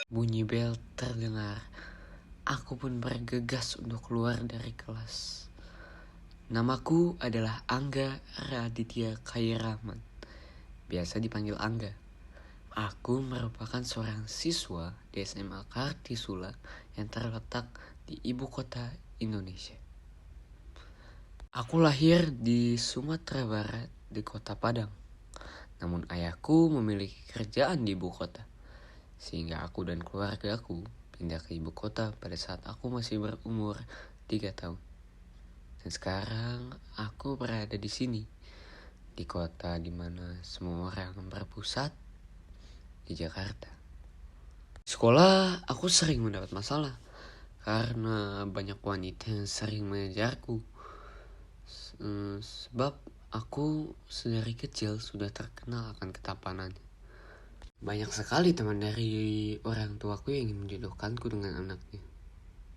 Bunyi bel terdengar. Aku pun bergegas untuk keluar dari kelas. Namaku adalah Angga Raditya Khairaman, biasa dipanggil Angga. Aku merupakan seorang siswa di SMA Kartisula yang terletak di ibu kota Indonesia. Aku lahir di Sumatera Barat di kota Padang. Namun ayahku memiliki kerjaan di ibu kota, sehingga aku dan keluarga aku pindah ke ibu kota pada saat aku masih berumur 3 tahun. Dan sekarang aku berada di sini, di kota di mana semua orang berpusat, di Jakarta. Di sekolah aku sering mendapat masalah karena banyak wanita yang sering mengejarku. Sebab aku sedari kecil sudah terkenal akan ketampanannya. Banyak sekali teman dari orang tuaku yang ingin menjodohkanku dengan anaknya.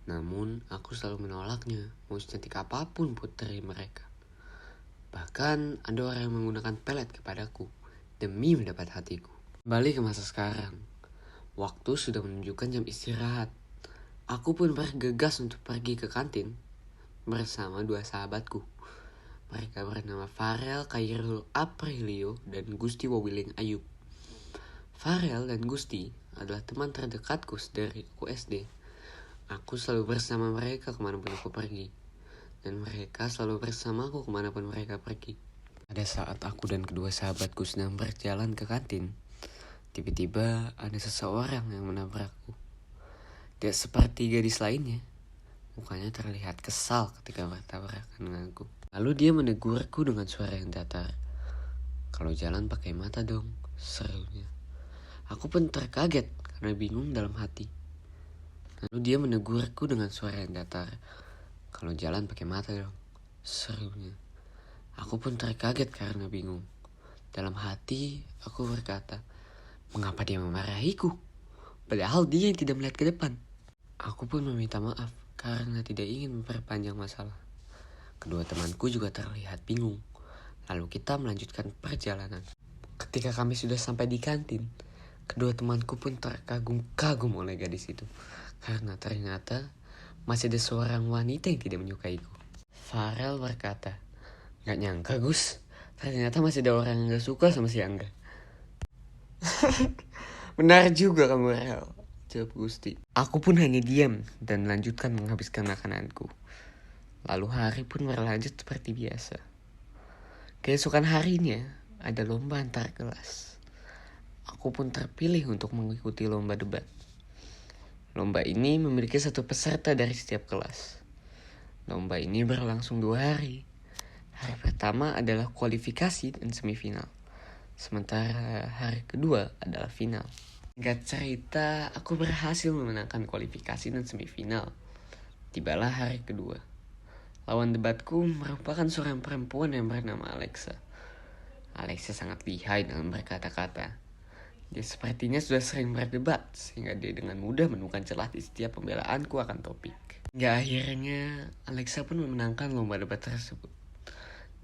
Namun aku selalu menolaknya, mau secantik apapun putri mereka. Bahkan ada orang yang menggunakan pelet kepadaku demi mendapat hatiku. Kembali ke masa sekarang, waktu sudah menunjukkan jam istirahat. Aku pun bergegas untuk pergi ke kantin bersama 2 sahabatku. Mereka bernama Farel Khairul Aprilio dan Gusti Wawiling Ayub. Farel dan Gusti adalah teman terdekatku dari aku SD. Aku selalu bersama mereka kemanapun aku pergi, dan mereka selalu bersamaku kemanapun mereka pergi. Pada saat aku dan kedua sahabatku sedang berjalan ke kantin, tiba-tiba ada seseorang yang menabrakku. Tidak seperti gadis lainnya, mukanya terlihat kesal ketika bertabrakan denganku. Lalu dia menegurku dengan suara yang datar. "Kalau jalan pakai mata dong," serunya. Aku pun terkaget karena bingung dalam hati. Lalu dia menegurku dengan suara yang datar. "Kalau jalan pakai mata dong," serunya. Aku pun terkaget karena bingung. Dalam hati aku berkata, mengapa dia memarahiku? Padahal dia yang tidak melihat ke depan. Aku pun meminta maaf karena tidak ingin memperpanjang masalah. Kedua temanku juga terlihat bingung. Lalu kita melanjutkan perjalanan. Ketika kami sudah sampai di kantin, kedua temanku pun terkagum-kagum oleh gadis itu. Karena ternyata masih ada seorang wanita yang tidak menyukaiku. Farel berkata, "Gak nyangka Gus, ternyata masih ada orang yang gak suka sama si Angga." "Benar juga kamu Rel," jawab Gusti. Aku pun hanya diam dan melanjutkan menghabiskan makananku. Lalu hari pun berlanjut seperti biasa. Keesokan harinya ada lomba antar kelas. Aku pun terpilih untuk mengikuti lomba debat. Lomba ini memiliki 1 peserta dari setiap kelas. Lomba ini berlangsung 2 hari. Hari pertama adalah kualifikasi dan semifinal. Sementara hari kedua adalah final. Singkat cerita, aku berhasil memenangkan kualifikasi dan semifinal. Tibalah hari kedua. Lawan debatku merupakan seorang perempuan yang bernama Alexa. Alexa sangat lihai dalam berkata-kata. Dia sepertinya sudah sering berdebat, sehingga dia dengan mudah menemukan celah di setiap pembelaanku akan topik. Hingga akhirnya, Alexa pun memenangkan lomba debat tersebut.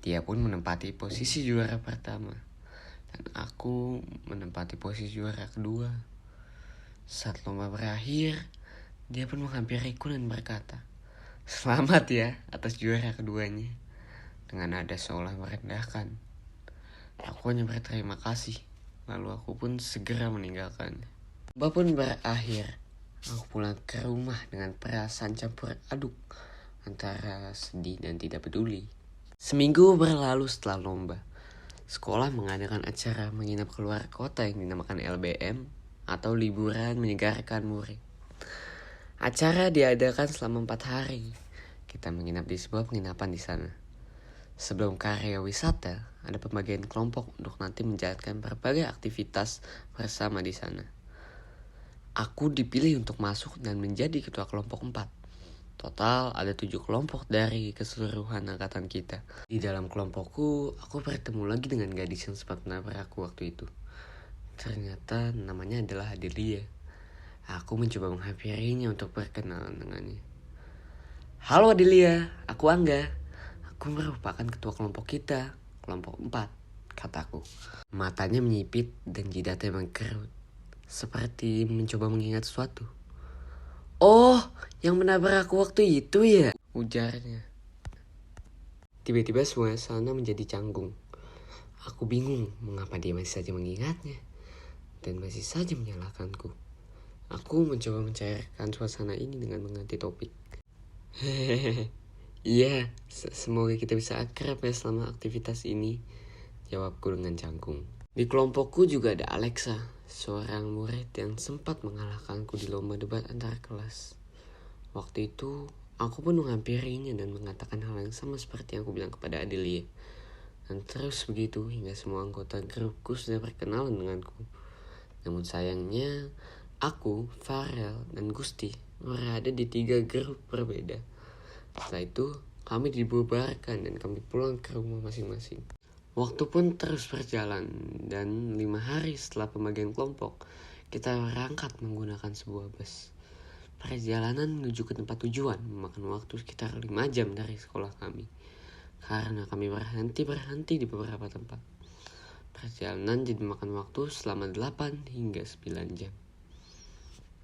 Dia pun menempati posisi juara pertama, dan aku menempati posisi juara kedua. Saat lomba berakhir, dia pun menghampiriku dan berkata, "Selamat ya atas juara keduanya," dengan nada seolah merendahkan. Aku hanya berterima kasih, lalu aku pun segera meninggalkannya. Lomba pun berakhir. Aku pulang ke rumah dengan perasaan campur aduk antara sedih dan tidak peduli. Seminggu berlalu setelah lomba. Sekolah mengadakan acara menginap keluar kota yang dinamakan LBM atau liburan menyegarkan murid. Acara diadakan selama 4 hari. Kita menginap di sebuah penginapan di sana. Sebelum ke area wisata, ada pembagian kelompok untuk nanti menjalankan berbagai aktivitas bersama di sana. Aku dipilih untuk masuk dan menjadi ketua kelompok 4. Total ada 7 kelompok dari keseluruhan angkatan kita. Di dalam kelompokku, aku bertemu lagi dengan gadis yang sempat menabrak aku waktu itu. Ternyata namanya adalah Adelia. Aku mencoba menghampirinya untuk berkenalan dengannya. "Halo Adelia, aku Angga. Aku merupakan ketua kelompok kita, kelompok 4, kataku. Matanya menyipit dan jidatnya mengkerut. seperti mencoba mengingat sesuatu. "Oh, yang menabrak aku waktu itu ya?" ujarnya. Tiba-tiba suasana menjadi canggung. Aku bingung mengapa dia masih saja mengingatnya dan masih saja menyalahkanku. Aku mencoba mencairkan suasana ini dengan mengganti topik. Hehehe, iya, semoga kita bisa akrab ya selama aktivitas ini, jawabku dengan canggung. Di kelompokku juga ada Alexa, seorang murid yang sempat mengalahkanku di lomba debat antar kelas. Waktu itu, aku pun menghampirinya dan mengatakan hal yang sama seperti yang aku bilang kepada Adelia. Dan terus begitu hingga semua anggota grupku sudah berkenalan denganku. Namun sayangnya, aku, Farel, dan Gusti berada di 3 grup berbeda. Setelah itu, kami dibubarkan dan kami pulang ke rumah masing-masing. Waktu pun terus berjalan dan 5 hari setelah pembagian kelompok, kita berangkat menggunakan sebuah bus. Perjalanan menuju ke tempat tujuan memakan waktu sekitar 5 jam dari sekolah kami, karena kami berhenti di beberapa tempat. Perjalanan jadi makan waktu selama 8 hingga 9 jam.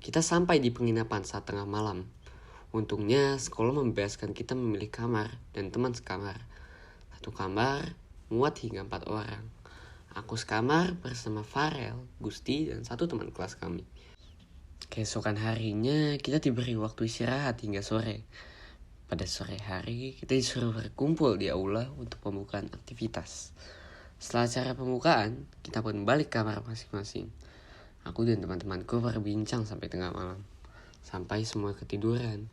Kita sampai di penginapan saat tengah malam. Untungnya sekolah membebaskan kita memilih kamar dan teman sekamar. Satu kamar muat hingga 4 orang. Aku sekamar bersama Farel, Gusti, dan satu teman kelas kami. Keesokan harinya kita diberi waktu istirahat hingga sore. Pada sore hari kita disuruh berkumpul di aula untuk pembukaan aktivitas. Setelah acara pembukaan, kita pun balik kamar masing-masing. Aku dan teman-temanku berbincang sampai tengah malam, sampai semua ketiduran.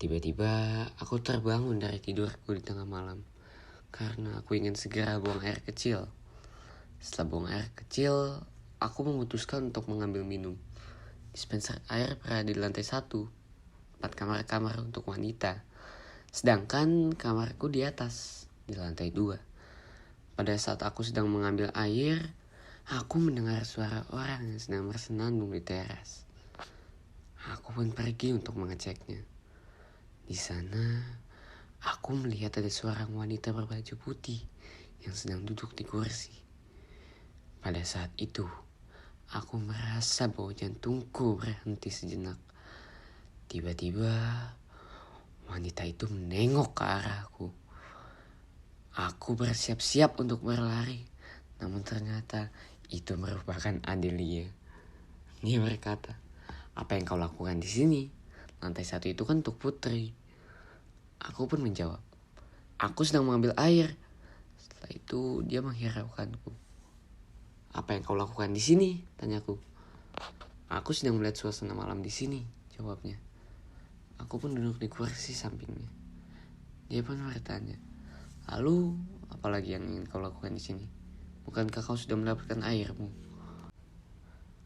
Tiba-tiba aku terbangun dari tidurku di tengah malam, karena aku ingin segera buang air kecil. Setelah buang air kecil, aku memutuskan untuk mengambil minum. Dispenser air berada di lantai 1, 4 kamar-kamar untuk wanita. Sedangkan kamarku di atas, di lantai 2. Pada saat aku sedang mengambil air, aku mendengar suara orang yang sedang bersenandung di teras. Aku pun pergi untuk mengeceknya. Di sana, aku melihat ada seorang wanita berbaju putih yang sedang duduk di kursi. Pada saat itu, aku merasa bahwa jantungku berhenti sejenak. Tiba-tiba, wanita itu menengok ke arahku. Aku bersiap-siap untuk berlari, namun ternyata itu merupakan Adelia. Dia berkata, "Apa yang kau lakukan di sini? Lantai 1 itu kan untuk putri." Aku pun menjawab, "Aku sedang mengambil air." Setelah itu dia menghiraukanku. "Apa yang kau lakukan di sini?" tanyaku. "Aku sedang melihat suasana malam di sini," jawabnya. Aku pun duduk di kursi sampingnya. Dia pun bertanya, "Lalu, apalagi yang ingin kau lakukan di sini? Bukankah kau sudah mendapatkan airmu?"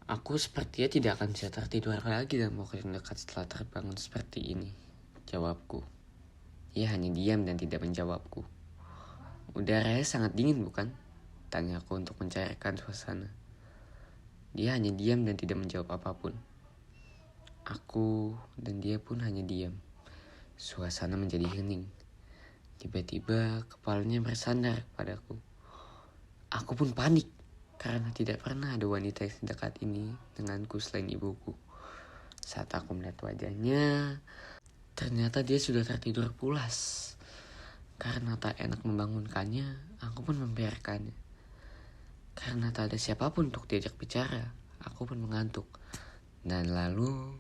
"Aku sepertinya tidak akan bisa tertidur lagi dalam waktu yang dekat setelah terbangun seperti ini," jawabku. Ia hanya diam dan tidak menjawabku. "Udaranya sangat dingin bukan?" tanyaku untuk mencairkan suasana. Dia hanya diam dan tidak menjawab apapun. Aku dan dia pun hanya diam. Suasana menjadi hening. Tiba-tiba kepalanya bersandar padaku. Aku pun panik karena tidak pernah ada wanita yang sedekat ini denganku selain ibuku. Saat aku melihat wajahnya, ternyata dia sudah tertidur pulas. Karena tak enak membangunkannya, aku pun membiarkannya. Karena tak ada siapapun untuk diajak bicara, aku pun mengantuk. Dan lalu,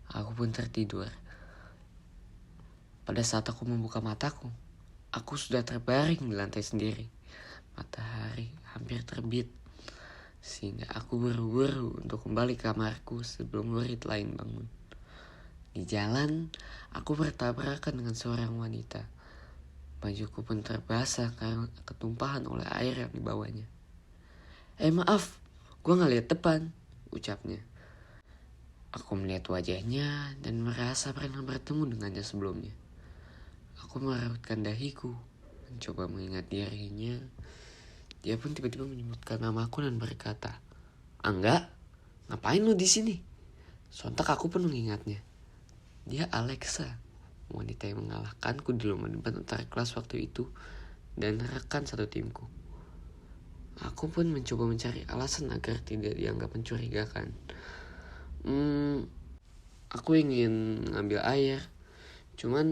aku pun tertidur. Pada saat aku membuka mataku, aku sudah terbaring di lantai sendiri. Matahari hampir terbit, sehingga aku buru-buru untuk kembali ke kamarku sebelum murid lain bangun. Di jalan, aku bertabrakan dengan seorang wanita. Bajuku pun terbasah karena ketumpahan oleh air yang dibawanya. Maaf, gue gak lihat depan," ucapnya. Aku melihat wajahnya dan merasa pernah bertemu dengannya sebelumnya. Aku merabutkan dahiku, mencoba mengingat dirinya. Dia pun tiba-tiba menyebutkan namaku dan berkata, "Angga, ngapain lu di sini?" Sontak aku pun mengingatnya. Dia Alexa, wanita yang mengalahkanku di lomba debat antar kelas waktu itu dan rekan satu timku. Aku pun mencoba mencari alasan agar tidak dianggap mencurigakan. Aku ingin ngambil air, cuman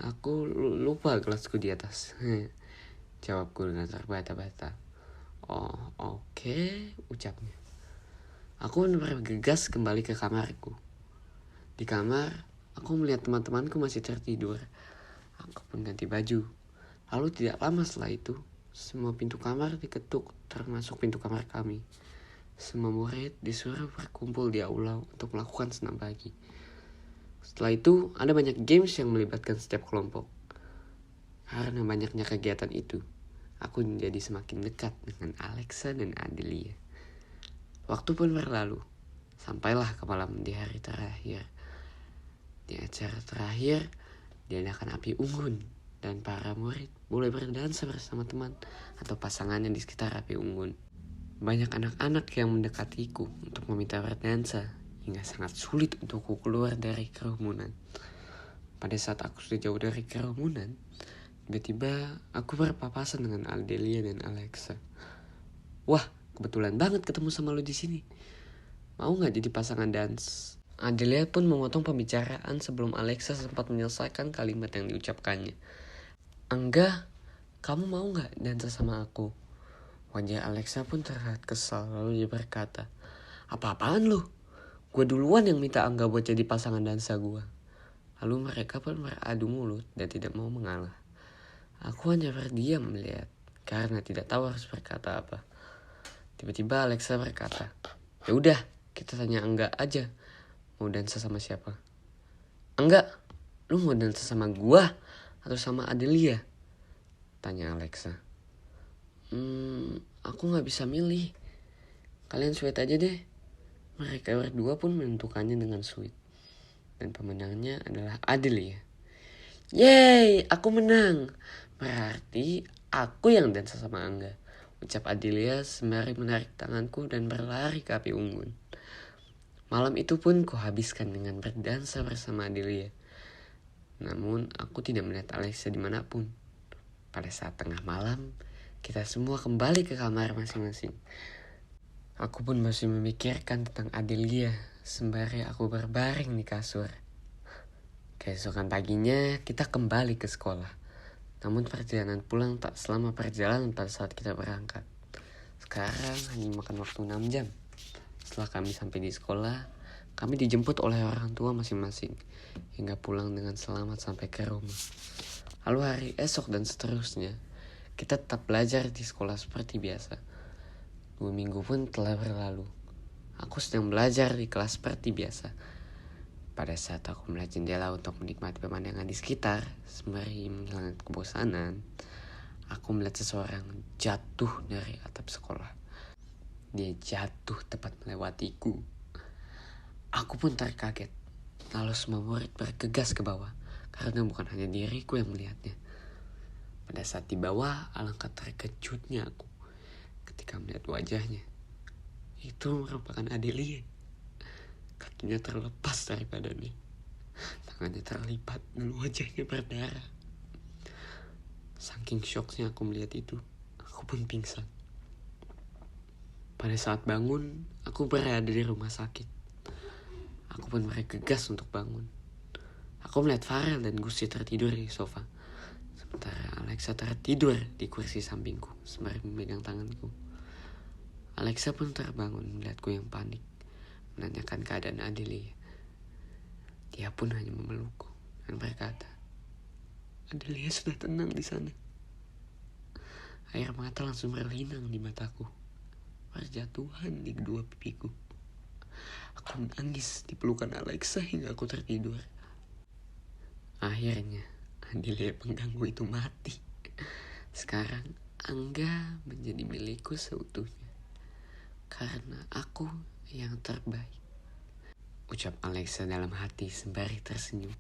aku lupa gelasku di atas. Jawabku dengan terbata-bata. Oh, oke, ucapnya. Aku bergegas kembali ke kamarku. Di kamar, aku melihat teman-temanku masih tertidur. Aku pun ganti baju. Lalu tidak lama setelah itu, semua pintu kamar diketuk, termasuk pintu kamar kami. Semua murid disuruh berkumpul di aula untuk melakukan senam pagi. Setelah itu, ada banyak games yang melibatkan setiap kelompok. Karena banyaknya kegiatan itu, aku menjadi semakin dekat dengan Alexa dan Adelia. Waktu pun berlalu, sampailah ke malam di hari terakhir. Di acara terakhir, diadakan api unggun dan para murid boleh berdansa bersama teman atau pasangannya di sekitar api unggun. Banyak anak-anak yang mendekatiku untuk meminta berdansa hingga sangat sulit untukku keluar dari kerumunan. Pada saat aku sudah jauh dari kerumunan, tiba-tiba aku berpapasan dengan Adelia dan Alexa. Wah, kebetulan banget ketemu sama lo di sini. Mau nggak jadi pasangan dance? Adelia pun memotong pembicaraan sebelum Alexa sempat menyelesaikan kalimat yang diucapkannya. Angga, kamu mau nggak dansa sama aku? Wajah Alexa pun terlihat kesal, lalu dia berkata, apa-apaan lu? Gue duluan yang minta Angga buat jadi pasangan dansa gue. Lalu mereka pun beradu mulut dan tidak mau mengalah. Aku hanya berdiam melihat, karena tidak tahu harus berkata apa. Tiba-tiba Alexa berkata, ya udah, kita tanya Angga aja. Mau dansa sama siapa? Angga, lu mau dansa sama gua atau sama Adelia? Tanya Alexa. Aku gak bisa milih. Kalian sweet aja deh. Mereka berdua pun menentukannya dengan sweet. Dan pemenangnya adalah Adelia. Yeay, aku menang. Berarti aku yang dansa sama Angga. Ucap Adelia sembari menarik tanganku dan berlari ke api unggun. Malam itu pun kuhabiskan dengan berdansa bersama Adelia. Namun aku tidak melihat Alexa dimanapun. Pada saat tengah malam, kita semua kembali ke kamar masing-masing. Aku pun masih memikirkan tentang Adelia sembari aku berbaring di kasur. Keesokan paginya kita kembali ke sekolah. Namun perjalanan pulang tak selama perjalanan pada saat kita berangkat. Sekarang hanya makan waktu 6 jam. Setelah kami sampai di sekolah, kami dijemput oleh orang tua masing-masing hingga pulang dengan selamat sampai ke rumah. Lalu hari esok dan seterusnya, kita tetap belajar di sekolah seperti biasa. 2 minggu pun telah berlalu. Aku sedang belajar di kelas seperti biasa. Pada saat aku melihat jendela untuk menikmati pemandangan di sekitar, sembari menghilangkan kebosanan, aku melihat seseorang jatuh dari atap sekolah. Dia jatuh tepat melewatiku. Aku pun terkaget. Lalu semua murid bergegas ke bawah, karena bukan hanya diriku yang melihatnya. Pada saat di bawah, alangkah terkejutnya aku ketika melihat wajahnya. Itu merupakan Adelia. Kakinya terlepas dari badannya. Tangannya terlipat dan wajahnya berdarah. Saking syoknya aku melihat itu, aku pun pingsan. Pada saat bangun, aku berada di rumah sakit. Aku pun bergegas untuk bangun. Aku melihat Farel dan Gusti tertidur di sofa. Sementara Alexa tertidur di kursi sampingku sembari memegang tanganku. Alexa pun terbangun melihatku yang panik, menanyakan keadaan Adelia. Dia pun hanya memelukku dan berkata, Adelia sudah tenang di sana. Air mata langsung berlinang di mataku. Berjatuhan di kedua pipiku. Aku menangis di pelukan Alexa hingga aku tertidur. Akhirnya, Adelia pengganggu itu mati. Sekarang, Angga menjadi milikku seutuhnya. Karena aku yang terbaik. Ucap Alexa dalam hati sembari tersenyum.